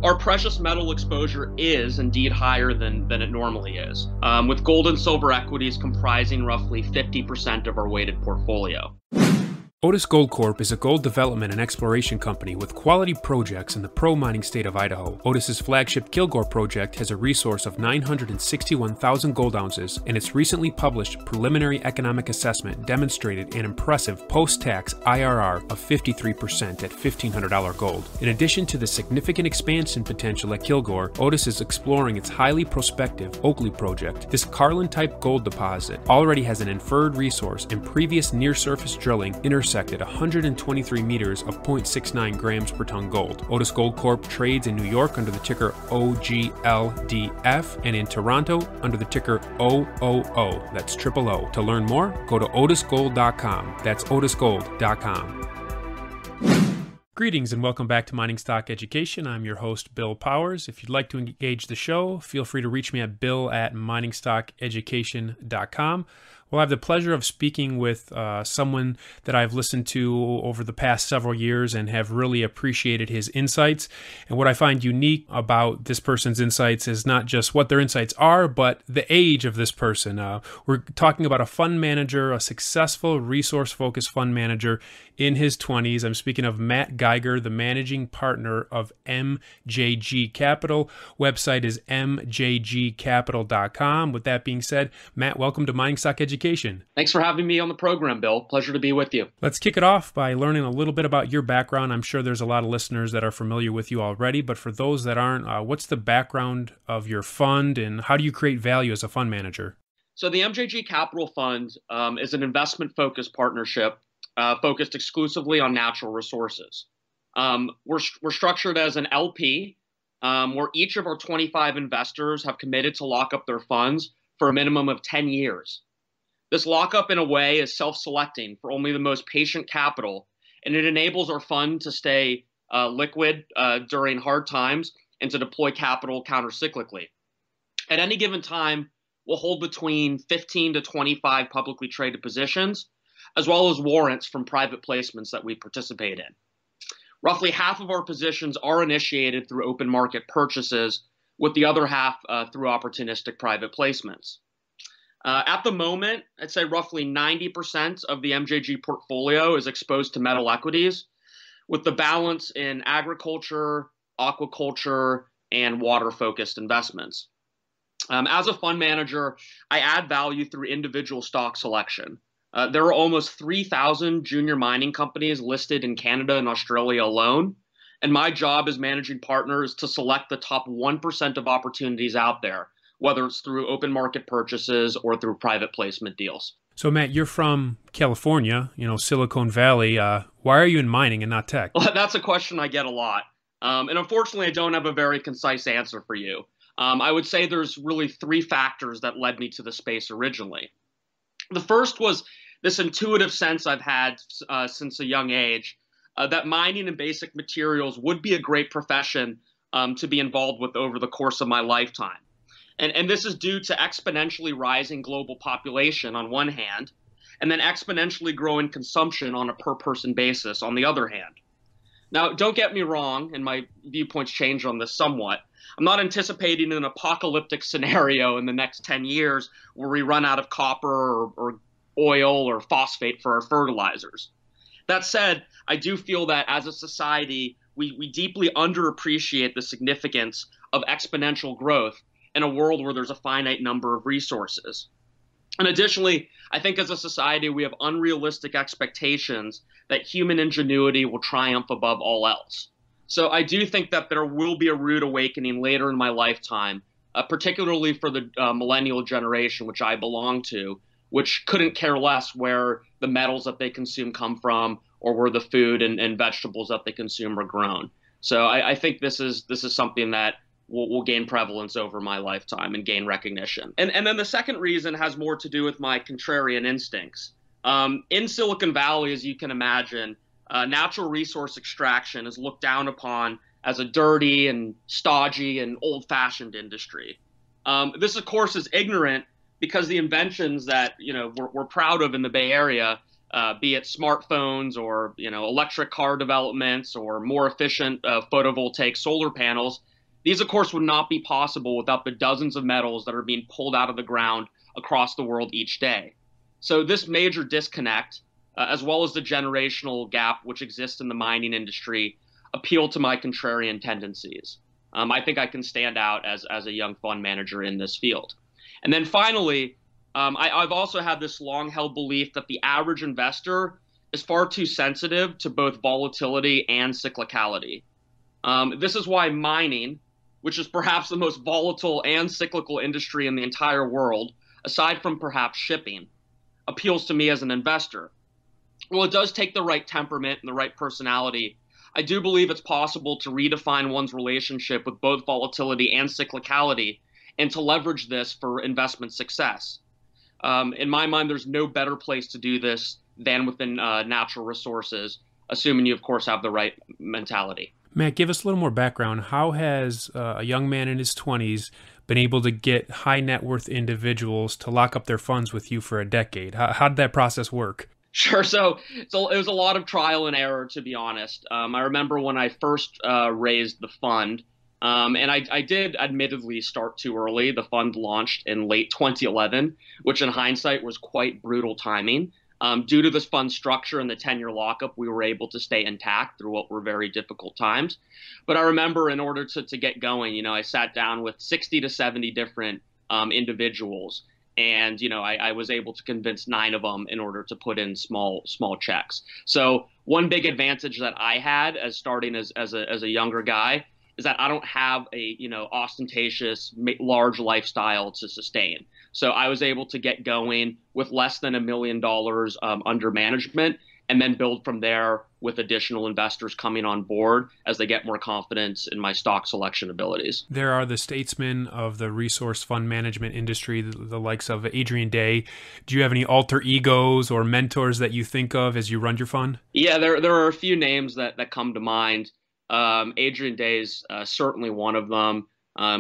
Our precious metal exposure is indeed higher than it normally is, with gold and silver equities comprising roughly 50% of our weighted portfolio. Otis Gold Corp is a gold development and exploration company with quality projects in the pro-mining state of Idaho. Otis's flagship Kilgore project has a resource of 961,000 gold ounces, and its recently published preliminary economic assessment demonstrated an impressive post-tax IRR of 53% at $1,500 gold. In addition to the significant expansion potential at Kilgore, Otis is exploring its highly prospective Oakley project. This Carlin-type gold deposit already has an inferred resource, and previous near-surface drilling intersected 123 meters of 0.69 grams per ton gold. Otis Gold Corp trades in New York under the ticker OGLDF and in Toronto under the ticker OOO. That's triple O. To learn more, go to otisgold.com. That's otisgold.com. Greetings and welcome back to Mining Stock Education. I'm your host, Bill Powers. If you'd like to engage the show, feel free to reach me at bill@MiningStockEducation.com. Well, I have the pleasure of speaking with someone that I've listened to over the past several years and have really appreciated his insights. And what I find unique about this person's insights is not just what their insights are, but the age of this person. We're talking about a fund manager, a successful resource-focused fund manager in his 20s. I'm speaking of Matt Geiger, the managing partner of MJG Capital. Website is MJGCapital.com. With that being said, Matt, welcome to Mining Stock Education. Thanks for having me on the program, Bill. Pleasure to be with you. Let's kick it off by learning a little bit about your background. I'm sure there's a lot of listeners that are familiar with you already, but for those that aren't, what's the background of your fund and how do you create value as a fund manager? So the MJG Capital Fund is an investment-focused partnership focused exclusively on natural resources. We're structured as an LP, where each of our 25 investors have committed to lock up their funds for a minimum of 10 years. This lockup, in a way, is self-selecting for only the most patient capital, and it enables our fund to stay liquid during hard times and to deploy capital countercyclically. At any given time, we'll hold between 15 to 25 publicly traded positions, as well as warrants from private placements that we participate in. Roughly half of our positions are initiated through open market purchases, with the other half through opportunistic private placements. At the moment, I'd say roughly 90% of the MJG portfolio is exposed to metal equities, with the balance in agriculture, aquaculture, and water-focused investments. As a fund manager, I add value through individual stock selection. There are almost 3,000 junior mining companies listed in Canada and Australia alone, and my job as managing partner is to select the top 1% of opportunities out there, whether it's through open market purchases or through private placement deals. So, Matt, you're from California, Silicon Valley. Why are you in mining and not tech? Well, that's a question I get a lot. And unfortunately, I don't have a very concise answer for you. I would say there's really three factors that led me to the space originally. The first was this intuitive sense I've had since a young age that mining and basic materials would be a great profession to be involved with over the course of my lifetime. And this is due to exponentially rising global population on one hand, and then exponentially growing consumption on a per-person basis on the other hand. Now, don't get me wrong, and my viewpoints change on this somewhat. I'm not anticipating an apocalyptic scenario in the next 10 years where we run out of copper or oil or phosphate for our fertilizers. That said, I do feel that as a society, we deeply underappreciate the significance of exponential growth in a world where there's a finite number of resources. And additionally, I think as a society, we have unrealistic expectations that human ingenuity will triumph above all else. So I do think that there will be a rude awakening later in my lifetime, particularly for the millennial generation, which I belong to, which couldn't care less where the metals that they consume come from or where the food and vegetables that they consume are grown. So I think this is something that will gain prevalence over my lifetime and gain recognition. And then the second reason has more to do with my contrarian instincts. In Silicon Valley, as you can imagine, natural resource extraction is looked down upon as a dirty and stodgy and old-fashioned industry. This, of course, is ignorant because the inventions that we're proud of in the Bay Area be it smartphones or electric car developments or more efficient photovoltaic solar panels. These, of course, would not be possible without the dozens of metals that are being pulled out of the ground across the world each day. So this major disconnect, as well as the generational gap which exists in the mining industry, appeal to my contrarian tendencies. I think I can stand out as a young fund manager in this field. And then finally, I've also had this long-held belief that the average investor is far too sensitive to both volatility and cyclicality. This is why mining, which is perhaps the most volatile and cyclical industry in the entire world, aside from perhaps shipping, appeals to me as an investor. Well, it does take the right temperament and the right personality. I do believe it's possible to redefine one's relationship with both volatility and cyclicality and to leverage this for investment success. In my mind, there's no better place to do this than within natural resources, assuming you, of course, have the right mentality. Matt, give us a little more background. How has a young man in his 20s been able to get high net worth individuals to lock up their funds with you for a decade? How did that process work? Sure. So it was a lot of trial and error, to be honest. I remember when I first raised the fund, and I did admittedly start too early. The fund launched in late 2011, which in hindsight was quite brutal timing. Due to this fund structure and the 10-year lockup, we were able to stay intact through what were very difficult times. But I remember in order to get going, I sat down with 60 to 70 different individuals. And, I was able to convince 9 of them in order to put in small checks. So one big advantage that I had as starting as a younger guy is that I don't have a, ostentatious, large lifestyle to sustain. So I was able to get going with less than $1 million under management and then build from there with additional investors coming on board as they get more confidence in my stock selection abilities. There are the statesmen of the resource fund management industry, the likes of Adrian Day. Do you have any alter egos or mentors that you think of as you run your fund? Yeah, there are a few names that come to mind. Adrian Day is certainly one of them.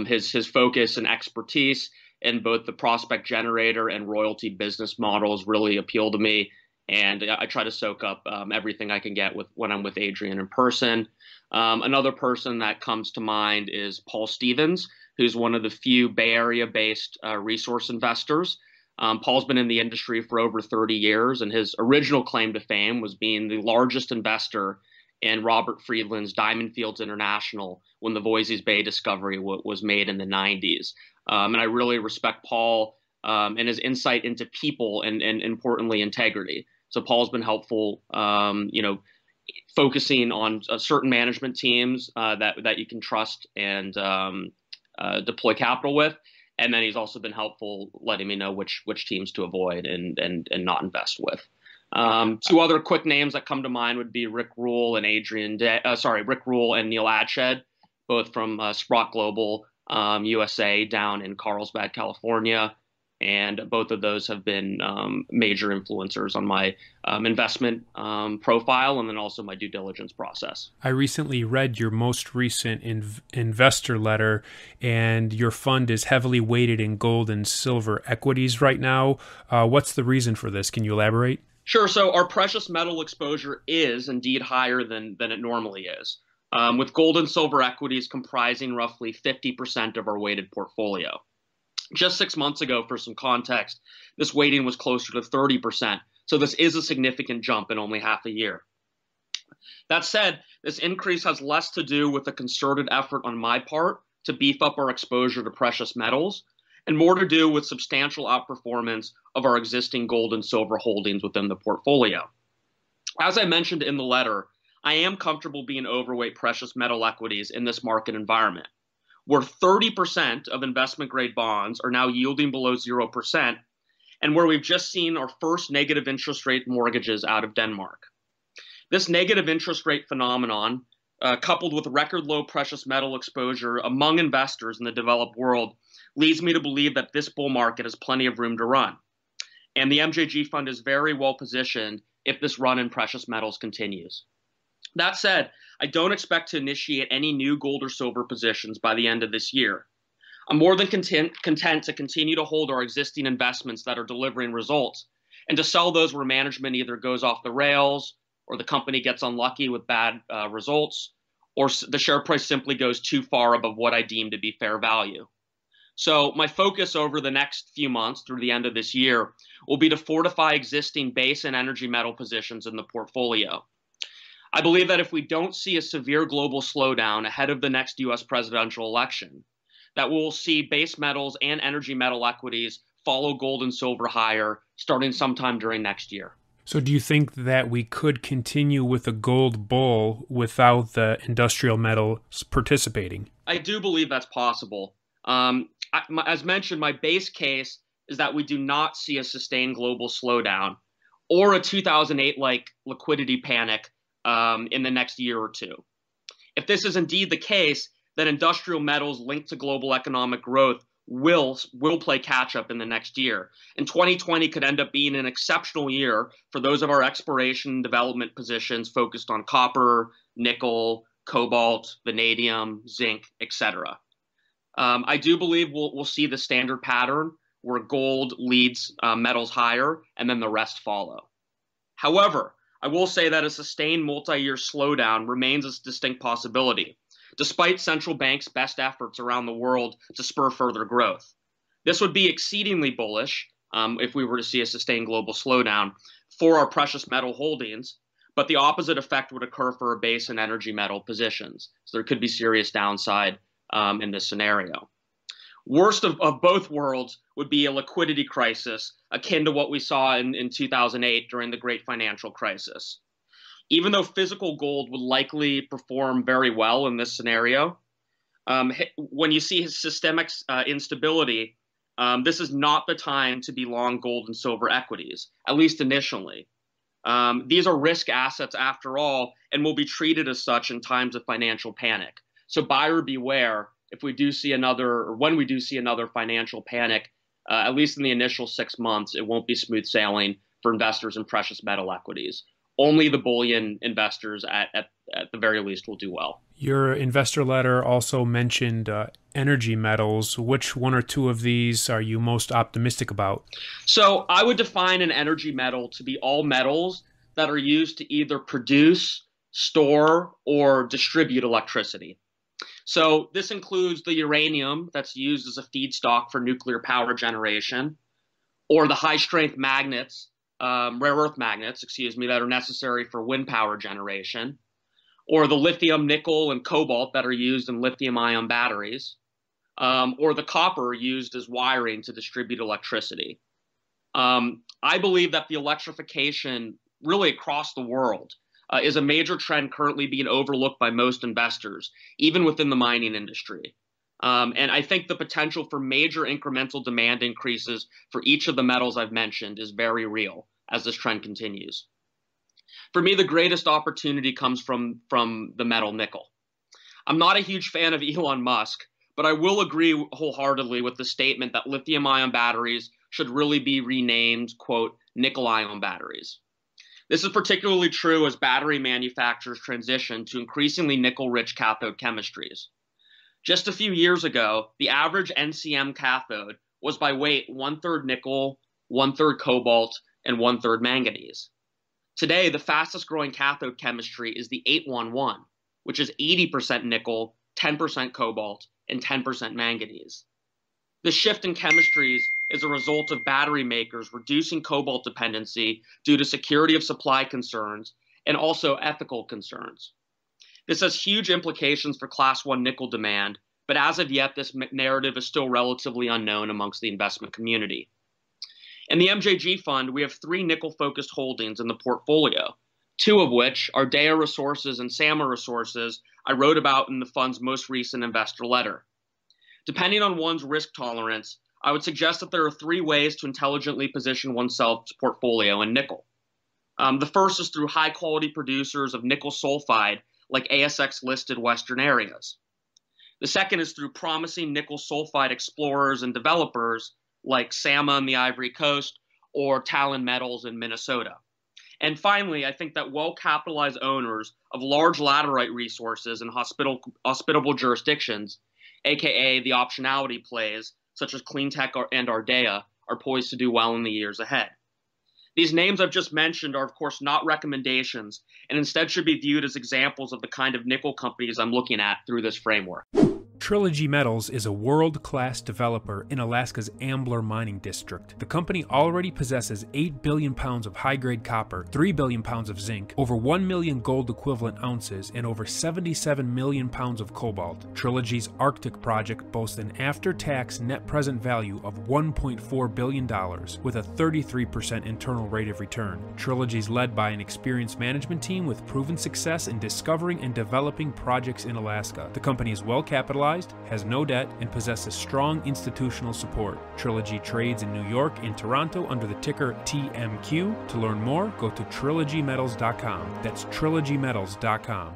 His focus and expertise in both the prospect generator and royalty business models really appeal to me. And I try to soak up everything I can get when I'm with Adrian in person. Another person that comes to mind is Paul Stevens, who's one of the few Bay Area-based resource investors. Paul's been in the industry for over 30 years, and his original claim to fame was being the largest investor in Robert Friedland's Diamond Fields International when the Voisey's Bay discovery was made in the 90s. And I really respect Paul and his insight into people and importantly, integrity. So Paul's been helpful, focusing on certain management teams that you can trust and deploy capital with. And then he's also been helpful letting me know which teams to avoid and not invest with. 2 other quick names that come to mind would be Rick Rule and Rick Rule and Neil Adshed, both from Sprott Global USA down in Carlsbad, California. And both of those have been major influencers on my investment profile and then also my due diligence process. I recently read your most recent investor letter, and your fund is heavily weighted in gold and silver equities right now. What's the reason for this? Can you elaborate? Sure. So our precious metal exposure is indeed higher than it normally is, with gold and silver equities comprising roughly 50% of our weighted portfolio. Just 6 months ago, for some context, this weighting was closer to 30%. So this is a significant jump in only half a year. That said, this increase has less to do with a concerted effort on my part to beef up our exposure to precious metals and more to do with substantial outperformance of our existing gold and silver holdings within the portfolio. As I mentioned in the letter, I am comfortable being overweight precious metal equities in this market environment, where 30% of investment-grade bonds are now yielding below 0%, and where we've just seen our first negative interest rate mortgages out of Denmark. This negative interest rate phenomenon, coupled with record low precious metal exposure among investors in the developed world, leads me to believe that this bull market has plenty of room to run. And the MJG fund is very well positioned if this run in precious metals continues. That said, I don't expect to initiate any new gold or silver positions by the end of this year. I'm more than content to continue to hold our existing investments that are delivering results and to sell those where management either goes off the rails or the company gets unlucky with bad results, or the share price simply goes too far above what I deem to be fair value. So my focus over the next few months through the end of this year will be to fortify existing base and energy metal positions in the portfolio. I believe that if we don't see a severe global slowdown ahead of the next US presidential election, that we'll see base metals and energy metal equities follow gold and silver higher starting sometime during next year. So do you think that we could continue with a gold bull without the industrial metals participating? I do believe that's possible. As mentioned, my base case is that we do not see a sustained global slowdown or a 2008-like liquidity panic in the next year or two. If this is indeed the case, then industrial metals linked to global economic growth will play catch-up in the next year. And 2020 could end up being an exceptional year for those of our exploration and development positions focused on copper, nickel, cobalt, vanadium, zinc, etc. I do believe we'll see the standard pattern where gold leads metals higher and then the rest follow. However, I will say that a sustained multi-year slowdown remains a distinct possibility, despite central banks' best efforts around the world to spur further growth. This would be exceedingly bullish if we were to see a sustained global slowdown for our precious metal holdings, but the opposite effect would occur for our base and energy metal positions. So there could be serious downside in this scenario. Worst of both worlds would be a liquidity crisis akin to what we saw in 2008 during the great financial crisis. Even though physical gold would likely perform very well in this scenario, when you see systemic instability, this is not the time to be long gold and silver equities, at least initially. These are risk assets after all, and will be treated as such in times of financial panic. So buyer beware if we do see another, or when we do see another financial panic, at least in the initial 6 months, it won't be smooth sailing for investors in precious metal equities. Only the bullion investors at the very least will do well. Your investor letter also mentioned energy metals. Which one or two of these are you most optimistic about? So I would define an energy metal to be all metals that are used to either produce, store, or distribute electricity. So this includes the uranium that's used as a feedstock for nuclear power generation, or the high-strength magnets, rare earth magnets, that are necessary for wind power generation, or the lithium, nickel, and cobalt that are used in lithium-ion batteries, or the copper used as wiring to distribute electricity. I believe that the electrification really across the world is a major trend currently being overlooked by most investors, even within the mining industry. And I think the potential for major incremental demand increases for each of the metals I've mentioned is very real as this trend continues. For me, the greatest opportunity comes from the metal nickel. I'm not a huge fan of Elon Musk, but I will agree wholeheartedly with the statement that lithium-ion batteries should really be renamed, quote, nickel-ion batteries. This is particularly true as battery manufacturers transition to increasingly nickel-rich cathode chemistries. Just a few years ago, the average NCM cathode was by weight 1/3 nickel, 1/3 cobalt, and 1/3 manganese. Today, the fastest growing cathode chemistry is the 811, which is 80% nickel, 10% cobalt, and 10% manganese. This shift in chemistries is a result of battery makers reducing cobalt dependency due to security of supply concerns and also ethical concerns. This has huge implications for Class 1 nickel demand, but as of yet, this narrative is still relatively unknown amongst the investment community. In the MJG fund, we have 3 nickel-focused holdings in the portfolio, 2 of which, Ardea Resources and Sama Resources, I wrote about in the fund's most recent investor letter. Depending on one's risk tolerance, I would suggest that there are 3 ways to intelligently position oneself's portfolio in nickel. The first is through high-quality producers of nickel sulfide, like ASX-listed Western areas. The second is through promising nickel sulfide explorers and developers, like Sama on the Ivory Coast or Talon Metals in Minnesota. And finally, I think that well-capitalized owners of large laterite resources in hospitable jurisdictions, aka the optionality plays, such as Cleantech and Ardea, are poised to do well in the years ahead. These names I've just mentioned are, of course, not recommendations, and instead should be viewed as examples of the kind of nickel companies I'm looking at through this framework. Trilogy Metals is a world-class developer in Alaska's Ambler mining district. The company already possesses 8 billion pounds of high-grade copper, 3 billion pounds of zinc, over 1 million gold equivalent ounces, and over 77 million pounds of cobalt. Trilogy's Arctic project boasts an after-tax net present value of $1.4 billion, with a 33% internal rate of return. Trilogy is led by an experienced management team with proven success in discovering and developing projects in Alaska. The company is well capitalized, has no debt, and possesses strong institutional support. Trilogy trades in New York and Toronto under the ticker TMQ. To learn more, go to trilogymetals.com. That's trilogymetals.com.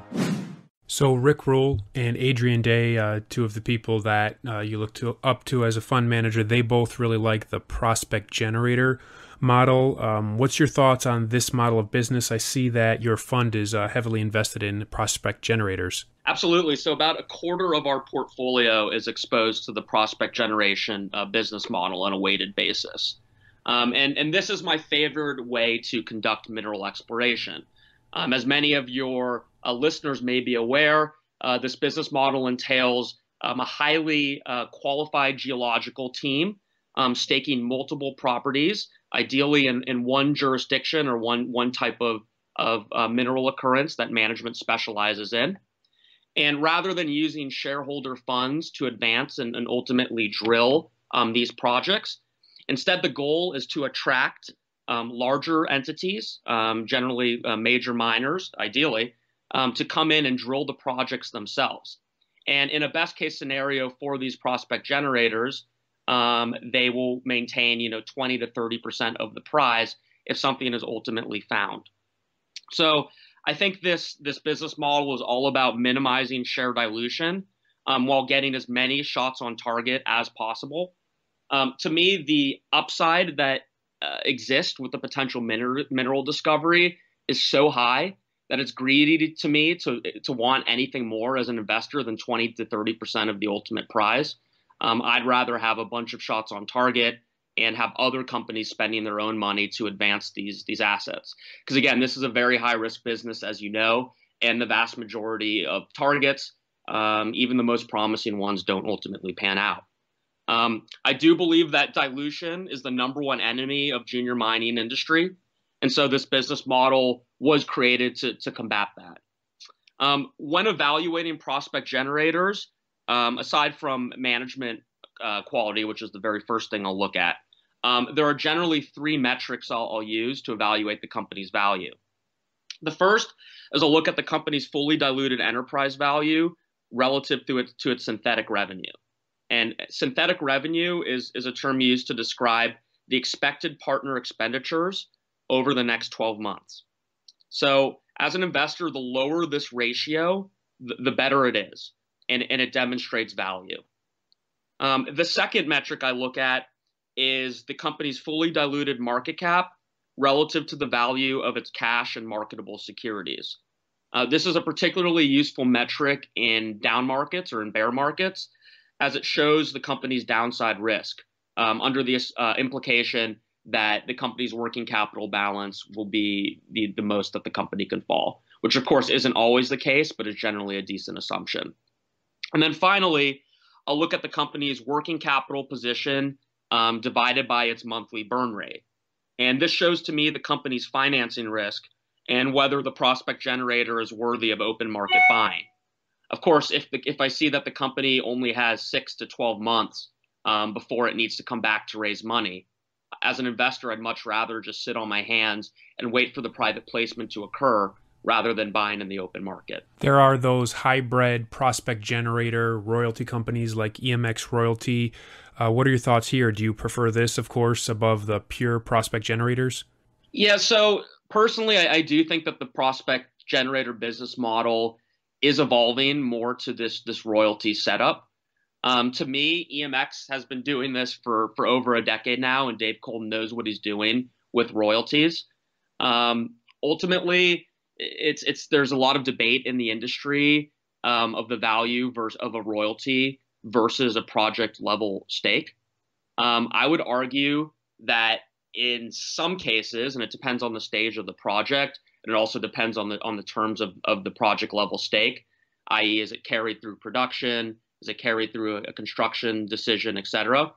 So Rick Rule and Adrian Day, two of the people that you look up to as a fund manager, they both really like the prospect generator model. What's your thoughts on this model of business? I see that your fund is heavily invested in prospect generators. Absolutely. So about a quarter of our portfolio is exposed to the prospect generation business model on a weighted basis. And this is my favorite way to conduct mineral exploration. As many of your listeners may be aware, this business model entails a highly qualified geological team staking multiple properties, ideally in one jurisdiction or one type of mineral occurrence that management specializes in. And rather than using shareholder funds to advance and ultimately drill these projects, instead the goal is to attract larger entities, generally major miners, ideally, to come in and drill the projects themselves. And in a best case scenario for these prospect generators, they will maintain 20 to 30% of the prize if something is ultimately found. So I think this business model is all about minimizing share dilution while getting as many shots on target as possible. To me, the upside that exists with the potential mineral discovery is so high that it's greedy to me to want anything more as an investor than 20 to 30% of the ultimate prize. I'd rather have a bunch of shots on target and have other companies spending their own money to advance these assets. Because again, this is a very high risk business, as you know, and the vast majority of targets, even the most promising ones, don't ultimately pan out. I do believe that dilution is the #1 enemy of junior mining industry. And so this business model was created to combat that. When evaluating prospect generators, aside from management quality, which is the very first thing I'll look at, there are generally 3 metrics I'll use to evaluate the company's value. The first is I'll look at the company's fully diluted enterprise value relative to its synthetic revenue. And synthetic revenue is a term used to describe the expected partner expenditures over the next 12 months. So as an investor, the lower this ratio, the better it is, and it demonstrates value. The second metric I look at is the company's fully diluted market cap relative to the value of its cash and marketable securities. This is a particularly useful metric in down markets or in bear markets, as it shows the company's downside risk under the implication that the company's working capital balance will be the most that the company can fall, which of course isn't always the case, but is generally a decent assumption. And then finally, I'll look at the company's working capital position divided by its monthly burn rate. And this shows to me the company's financing risk and whether the prospect generator is worthy of open market buying. Of course, if I see that the company only has 6 to 12 months before it needs to come back to raise money, as an investor, I'd much rather just sit on my hands and wait for the private placement to occur rather than buying in the open market. There are those hybrid prospect generator royalty companies like EMX Royalty. What are your thoughts here? Do you prefer this, of course, above the pure prospect generators? Yeah, so personally, I do think that the prospect generator business model is evolving more to this royalty setup. To me, EMX has been doing this for over a decade now, and Dave Colton knows what he's doing with royalties. Ultimately, there's a lot of debate in the industry of the value of a royalty versus a project level stake. I would argue that in some cases, and it depends on the stage of the project, and it also depends on the terms of the project level stake, i.e., is it carried through production, is it carried through a construction decision, et cetera.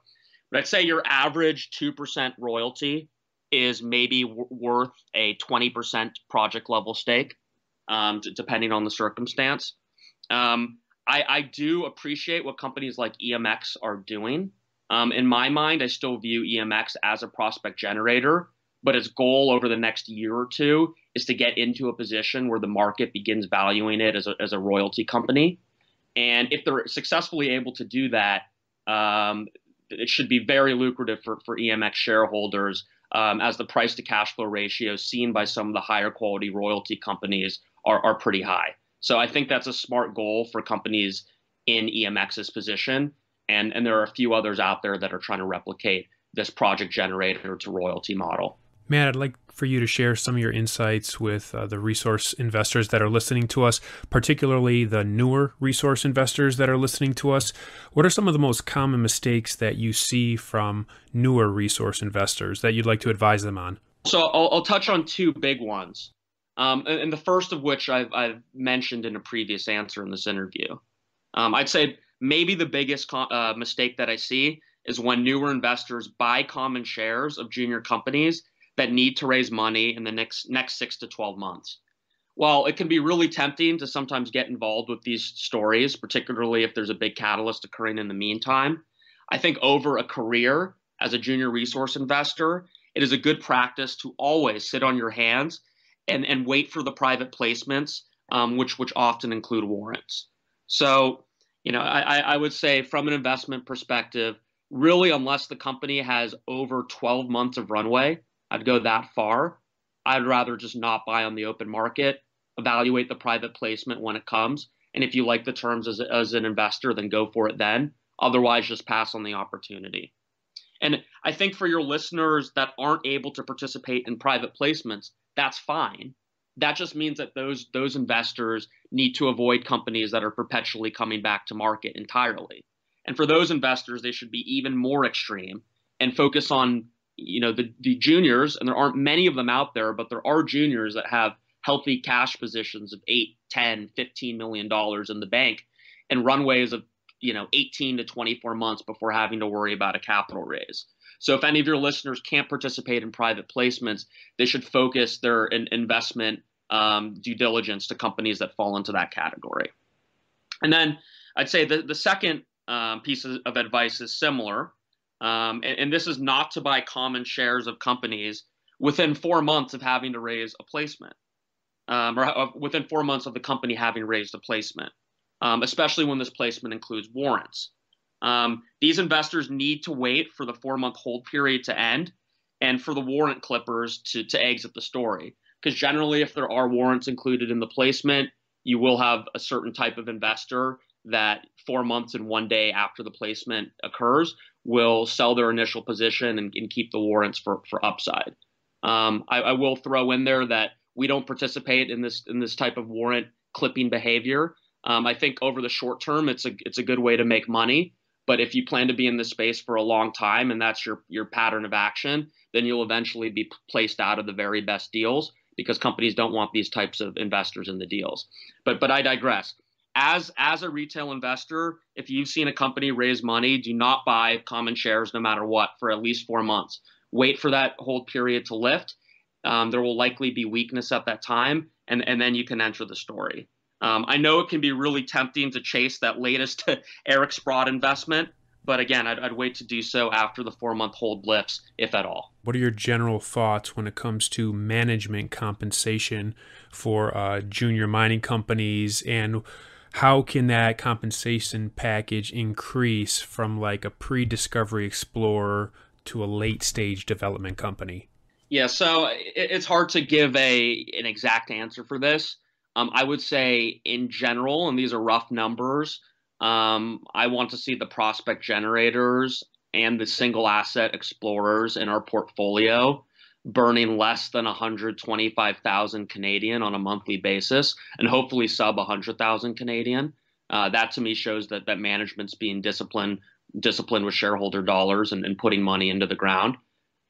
But I'd say your average 2% royalty is maybe worth a 20% project level stake, depending on the circumstance. I do appreciate what companies like EMX are doing. In my mind, I still view EMX as a prospect generator, but its goal over the next year or two is to get into a position where the market begins valuing it as a royalty company. And if they're successfully able to do that, it should be very lucrative for EMX shareholders, as the price to cash flow ratios seen by some of the higher quality royalty companies are pretty high. So I think that's a smart goal for companies in EMX's position. And there are a few others out there that are trying to replicate this project generator to royalty model. Matt, I'd like for you to share some of your insights with the resource investors that are listening to us, particularly the newer resource investors that are listening to us. What are some of the most common mistakes that you see from newer resource investors that you'd like to advise them on? So I'll touch on two big ones. And the first of which I've mentioned in a previous answer in this interview. I'd say maybe the biggest mistake that I see is when newer investors buy common shares of junior companies that need to raise money in the next 6 to 12 months. While it can be really tempting to sometimes get involved with these stories, particularly if there's a big catalyst occurring in the meantime, I think over a career as a junior resource investor, it is a good practice to always sit on your hands and wait for the private placements, which often include warrants. So, I would say from an investment perspective, really, unless the company has over 12 months of runway, I'd go that far. I'd rather just not buy on the open market, evaluate the private placement when it comes. And if you like the terms as an investor, then go for it then. Otherwise, just pass on the opportunity. And I think for your listeners that aren't able to participate in private placements, that's fine. That just means that those investors need to avoid companies that are perpetually coming back to market entirely. And for those investors, they should be even more extreme and focus on the juniors, and there aren't many of them out there, but there are juniors that have healthy cash positions of $8, $10, $15 million in the bank and runways of 18 to 24 months before having to worry about a capital raise. So if any of your listeners can't participate in private placements, they should focus their investment due diligence to companies that fall into that category. And then I'd say the second piece of advice is similar. And this is not to buy common shares of companies within 4 months of having to raise a placement, or within 4 months of the company having raised a placement, especially when this placement includes warrants. These investors need to wait for the 4-month hold period to end and for the warrant clippers to exit the story. Because generally, if there are warrants included in the placement, you will have a certain type of investor that 4 months and 1 day after the placement occurs will sell their initial position and keep the warrants for upside. I will throw in there that we don't participate in this type of warrant clipping behavior. I think over the short term, it's a good way to make money. But if you plan to be in this space for a long time and that's your pattern of action, then you'll eventually be placed out of the very best deals because companies don't want these types of investors in the deals. But I digress. As a retail investor, if you've seen a company raise money, do not buy common shares no matter what for at least 4 months. Wait for that hold period to lift. There will likely be weakness at that time, and then you can enter the story. I know it can be really tempting to chase that latest Eric Sprott investment, but again, I'd wait to do so after the 4-month hold lifts, if at all. What are your general thoughts when it comes to management compensation for junior mining companies, and how can that compensation package increase from like a pre-discovery explorer to a late-stage development company? Yeah, so it's hard to give an exact answer for this. I would say in general, and these are rough numbers, I want to see the prospect generators and the single asset explorers in our portfolio burning less than 125,000 Canadian on a monthly basis, and hopefully sub 100,000 Canadian. That to me shows that management's being disciplined with shareholder dollars and putting money into the ground.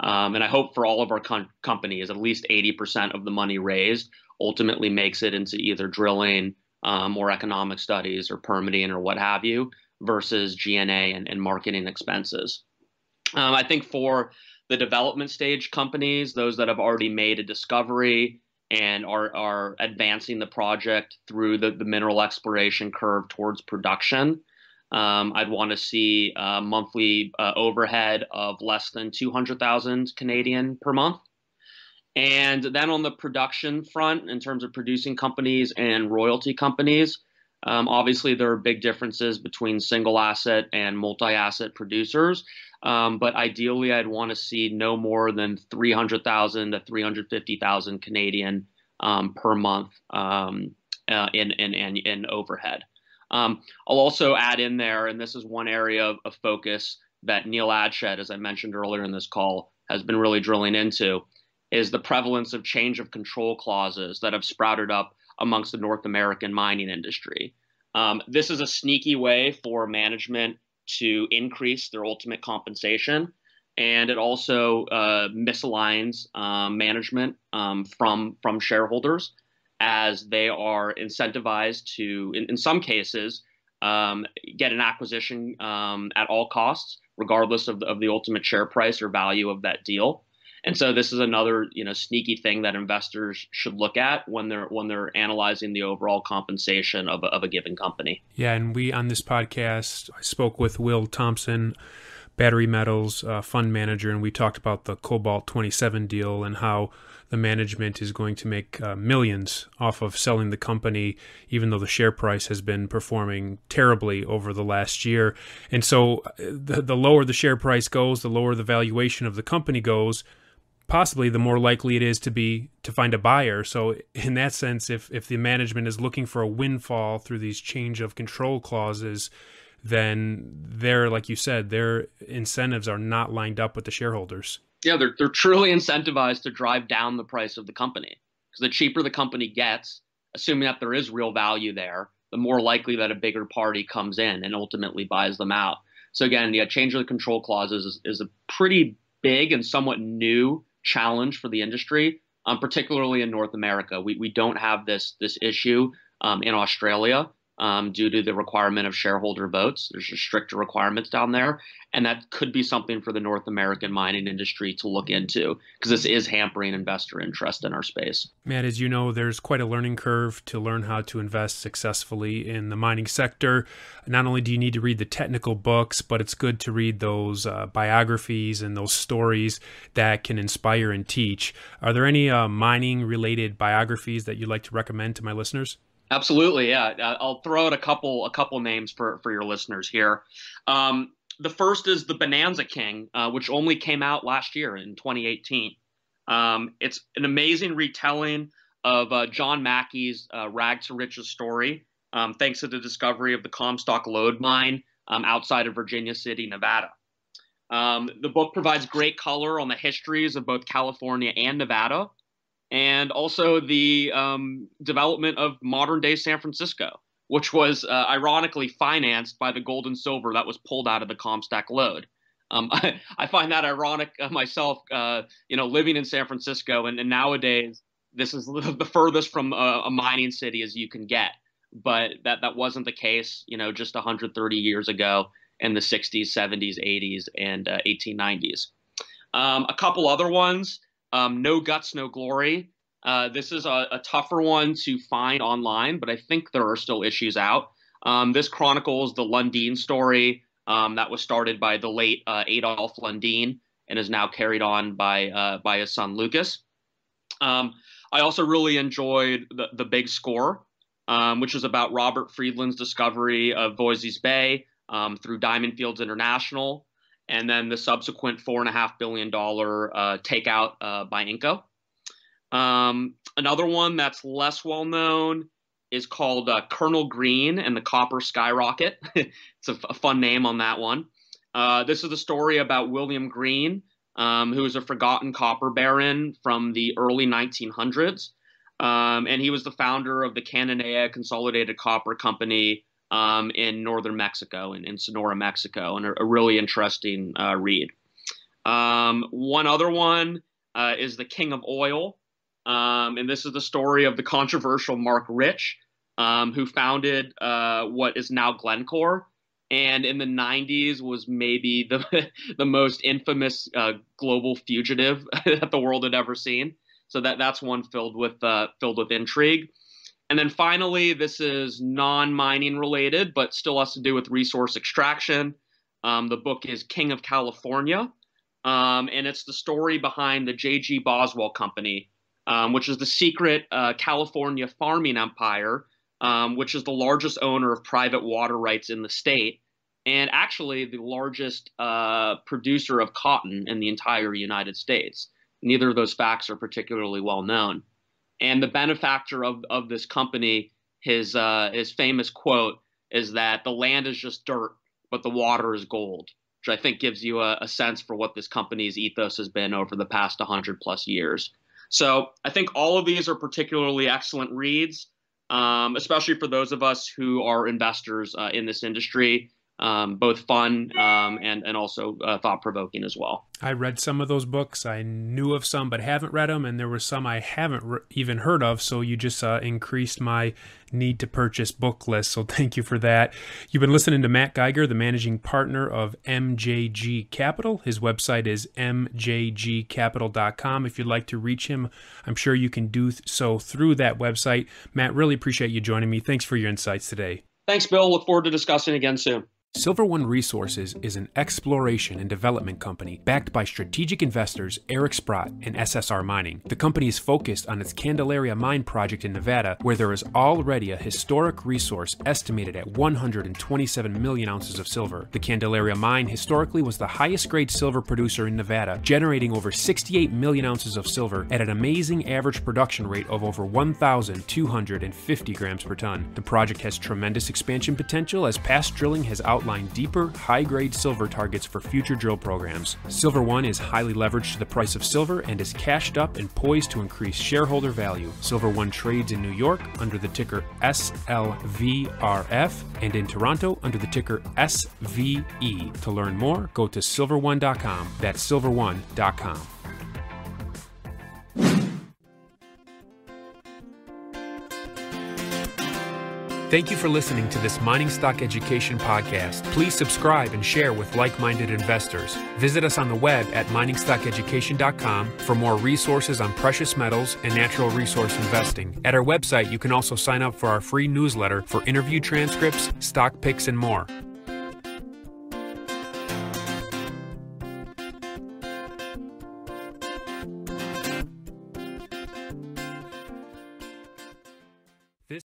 And I hope for all of our companies, at least 80% of the money raised ultimately makes it into either drilling or economic studies or permitting or what have you, versus G&A and marketing expenses. I think for the development stage companies, those that have already made a discovery and are advancing the project through the mineral exploration curve towards production, I'd want to see a monthly overhead of less than 200,000 Canadian per month. And then on the production front, in terms of producing companies and royalty companies, obviously there are big differences between single asset and multi-asset producers. But ideally, I'd want to see no more than 300,000 to 350,000 Canadian per month in overhead. I'll also add in there, and this is one area of focus that Neil Adshed, as I mentioned earlier in this call, has been really drilling into, is the prevalence of change of control clauses that have sprouted up amongst the North American mining industry. This is a sneaky way for management to increase their ultimate compensation, and it also misaligns management from shareholders, as they are incentivized to, in some cases, get an acquisition at all costs, regardless of the ultimate share price or value of that deal. And so this is another, sneaky thing that investors should look at when they're analyzing the overall compensation of a given company. Yeah, and we on this podcast, I spoke with Will Thompson, Battery Metals fund manager, and we talked about the Cobalt 27 deal and how the management is going to make millions off of selling the company, even though the share price has been performing terribly over the last year. And so the lower the share price goes, the lower the valuation of the company goes, possibly the more likely it is to find a buyer. So in that sense, if the management is looking for a windfall through these change of control clauses, then like you said, their incentives are not lined up with the shareholders. Yeah, they're truly incentivized to drive down the price of the company, because the cheaper the company gets, assuming that there is real value there, the more likely that a bigger party comes in and ultimately buys them out. So again, the change of the control clauses is a pretty big and somewhat new challenge for the industry, particularly in North America. We don't have this issue in Australia due to the requirement of shareholder votes. There's just stricter requirements down there, and that could be something for the North American mining industry to look into, because this is hampering investor interest in our space. Matt, as you know, there's quite a learning curve to learn how to invest successfully in the mining sector. Not only do you need to read the technical books, but it's good to read those biographies and those stories that can inspire and teach. Are there any mining-related biographies that you'd like to recommend to my listeners? Absolutely, yeah. I'll throw out a couple names for your listeners here. The first is The Bonanza King, which only came out last year in 2018. It's an amazing retelling of John Mackey's rag to riches story, thanks to the discovery of the Comstock lode mine outside of Virginia City, Nevada. The book provides great color on the histories of both California and Nevada, and also the development of modern-day San Francisco, which was ironically financed by the gold and silver that was pulled out of the Comstock lode. I find that ironic myself, living in San Francisco, and nowadays this is the furthest from a mining city as you can get. But that wasn't the case, just 130 years ago in the 60s, 70s, 80s, and 1890s. A couple other ones. No Guts, No Glory. This is a tougher one to find online, but I think there are still issues out. This chronicles the Lundin story that was started by the late Adolph Lundin and is now carried on by his son Lucas. I also really enjoyed the Big Score, which is about Robert Friedland's discovery of Voisey's Bay through Diamond Fields International, and then the subsequent $4.5 billion takeout by Inco. Another one that's less well known is called Colonel Green and the Copper Skyrocket. It's a fun name on that one. This is the story about William Green, who was a forgotten copper baron from the early 1900s. And he was the founder of the Cananea Consolidated Copper Company in northern Mexico, in Sonora, Mexico, and a really interesting read. One other one is The King of Oil. And this is the story of the controversial Mark Rich, who founded what is now Glencore. And in the 90s was maybe the most infamous global fugitive that the world had ever seen. So that's one filled with intrigue. And then finally, this is non-mining related, but still has to do with resource extraction. The book is King of California, and it's the story behind the J.G. Boswell Company, which is the secret California farming empire, which is the largest owner of private water rights in the state, and actually the largest producer of cotton in the entire United States. Neither of those facts are particularly well known. And the benefactor of this company, his famous quote is that the land is just dirt, but the water is gold, which I think gives you a sense for what this company's ethos has been over the past 100 plus years. So I think all of these are particularly excellent reads, especially for those of us who are investors in this industry. Both fun and also thought-provoking as well. I read some of those books. I knew of some but haven't read them, and there were some I haven't even heard of, so you just increased my need to purchase book list, so thank you for that. You've been listening to Matt Geiger, the managing partner of MJG Capital. His website is MJG Capital.com. If you'd like to reach him, I'm sure you can do so through that website. Matt, really appreciate you joining me. Thanks for your insights today. Thanks, Bill. Look forward to discussing again soon. Silver One Resources is an exploration and development company backed by strategic investors Eric Sprott and SSR Mining. The company is focused on its Candelaria mine project in Nevada, where there is already a historic resource estimated at 127 million ounces of silver. The Candelaria mine historically was the highest grade silver producer in Nevada, generating over 68 million ounces of silver at an amazing average production rate of over 1,250 grams per ton. The project has tremendous expansion potential as past drilling has outlined deeper, high-grade silver targets for future drill programs. Silver One is highly leveraged to the price of silver and is cashed up and poised to increase shareholder value. Silver One trades in New York under the ticker SLVRF and in Toronto under the ticker SVE. To learn more, go to silverone.com. That's silverone.com. Thank you for listening to this Mining Stock Education podcast. Please subscribe and share with like-minded investors. Visit us on the web at MiningStockEducation.com for more resources on precious metals and natural resource investing. At our website, you can also sign up for our free newsletter for interview transcripts, stock picks, and more.